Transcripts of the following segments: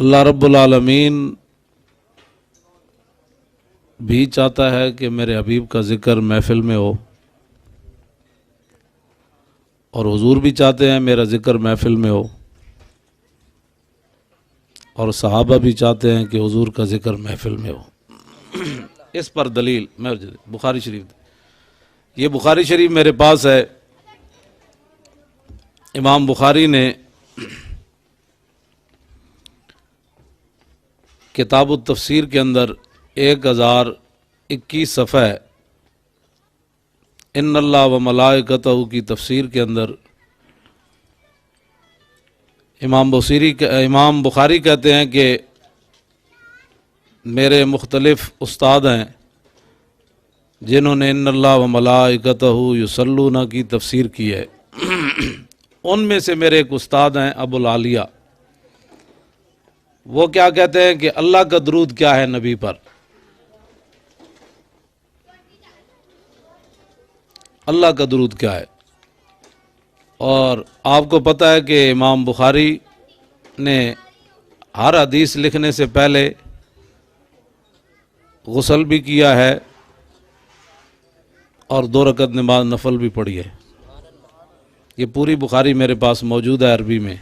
اللہ رب العالمین بھی چاہتا ہے کہ میرے حبیب کا ذکر محفل میں ہو، اور حضور بھی چاہتے ہیں میرا ذکر محفل میں ہو، اور صحابہ بھی چاہتے ہیں کہ حضور کا ذکر محفل میں ہو۔ اس پر دلیل میں بخاری شریف، یہ بخاری شریف میرے پاس ہے۔ امام بخاری نے کتاب التفسیر کے اندر 1021 صفحہ ان اللہ و ملائکتہ کی تفسیر کے اندر امام بخاری کہتے ہیں کہ میرے مختلف استاد ہیں جنہوں نے ان اللہ و ملائکتہ یصلون کی تفسیر کی ہے۔ ان میں سے میرے ایک استاد ہیں ابو العالیہ، وہ کیا کہتے ہیں کہ اللہ کا درود کیا ہے نبی پر؟ اللہ کا درود کیا ہے؟ اور آپ کو پتہ ہے کہ امام بخاری نے ہر حدیث لکھنے سے پہلے غسل بھی کیا ہے اور 2 رکعت نماز نفل بھی پڑھی ہے۔ یہ پوری بخاری میرے پاس موجود ہے، عربی میں،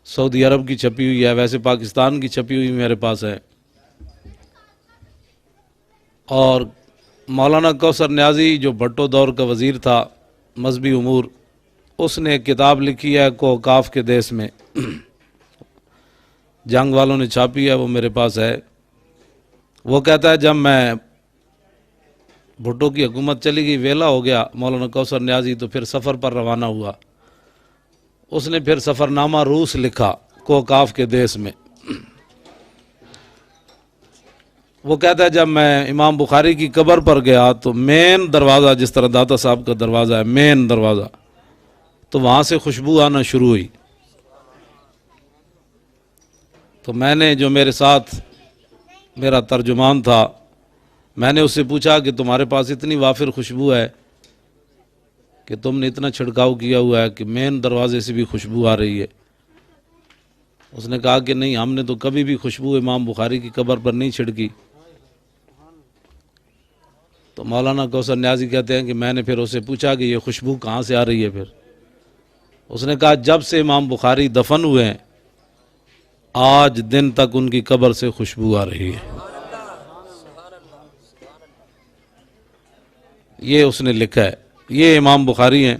سعودی عرب کی چھپی ہوئی ہے، ویسے پاکستان کی چھپی ہوئی میرے پاس ہے۔ اور مولانا کوثر نیازی جو بھٹو دور کا وزیر تھا مذہبی امور، اس نے ایک کتاب لکھی ہے کوکاف کے دیس میں، جنگ والوں نے چھاپی ہے، وہ میرے پاس ہے۔ وہ کہتا ہے جب میں بھٹو کی حکومت چلی گئی، ویلا ہو گیا مولانا کوثر نیازی، تو پھر سفر پر روانہ ہوا۔ اس نے پھر سفر نامہ روس لکھا کوکاف کے دیس میں۔ وہ کہتا ہے جب میں امام بخاری کی قبر پر گیا تو مین دروازہ، جس طرح داتا صاحب کا دروازہ ہے مین دروازہ، تو وہاں سے خوشبو آنا شروع ہوئی۔ تو میں نے، جو میرے ساتھ میرا ترجمان تھا، میں نے اس سے پوچھا کہ تمہارے پاس اتنی وافر خوشبو ہے کہ تم نے اتنا چھڑکاؤ کیا ہوا ہے کہ مین دروازے سے بھی خوشبو آ رہی ہے؟ اس نے کہا کہ نہیں، ہم نے تو کبھی بھی خوشبو امام بخاری کی قبر پر نہیں چھڑکی۔ تو مولانا کوثر نیازی کہتے ہیں کہ میں نے پھر اسے پوچھا کہ یہ خوشبو کہاں سے آ رہی ہے؟ پھر اس نے کہا جب سے امام بخاری دفن ہوئے ہیں آج دن تک ان کی قبر سے خوشبو آ رہی ہے۔ یہ اس نے لکھا ہے، یہ امام بخاری ہیں۔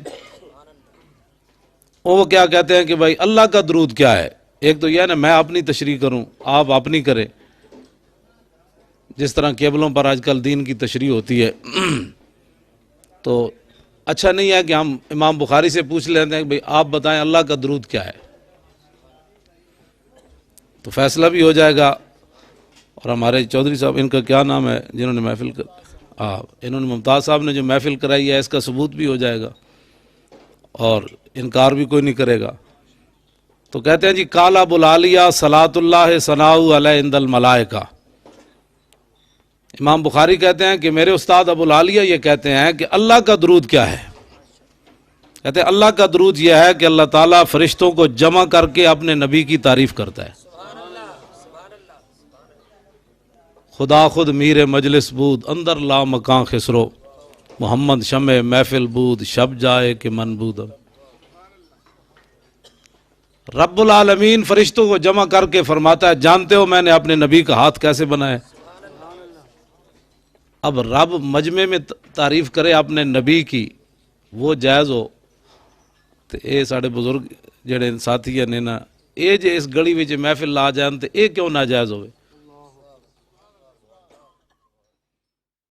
وہ کیا کہتے ہیں کہ بھائی اللہ کا درود کیا ہے؟ ایک تو یہ ہے نا میں اپنی تشریح کروں، آپ اپنی کریں، جس طرح کیبلوں پر آج کل دین کی تشریح ہوتی ہے۔ تو اچھا نہیں ہے کہ ہم امام بخاری سے پوچھ لیتے ہیں کہ بھئی آپ بتائیں اللہ کا درود کیا ہے، تو فیصلہ بھی ہو جائے گا۔ اور ہمارے چودھری صاحب، ان کا کیا نام ہے جنہوں نے محفل انہوں نے ممتاز صاحب نے جو محفل کرائی ہے، اس کا ثبوت بھی ہو جائے گا اور انکار بھی کوئی نہیں کرے گا۔ تو کہتے ہیں جی قال ابو العالیہ صلاۃ اللہ ثناء علیہ عند الملائکہ۔ امام بخاری کہتے ہیں کہ میرے استاد ابو العالیہ یہ کہتے ہیں کہ اللہ کا درود کیا ہے؟ کہتے ہیں اللہ کا درود یہ ہے کہ اللہ تعالیٰ فرشتوں کو جمع کر کے اپنے نبی کی تعریف کرتا ہے۔ خدا خود میر مجلس بود اندر لا مکان خسرو، محمد شمع محفل بود شب جائے کہ من بود۔ رب العالمین فرشتوں کو جمع کر کے فرماتا ہے جانتے ہو میں نے اپنے نبی کا ہاتھ کیسے بنایا؟ اب رب مجمع میں تعریف کرے اپنے نبی کی، وہ جائز ہو تو اے ساڑھے بزرگ جڑے ساتھی ہیں نا، اے جے اس گڑی وچ محفل لا جان تے اے کیوں ناجائز ہوئے؟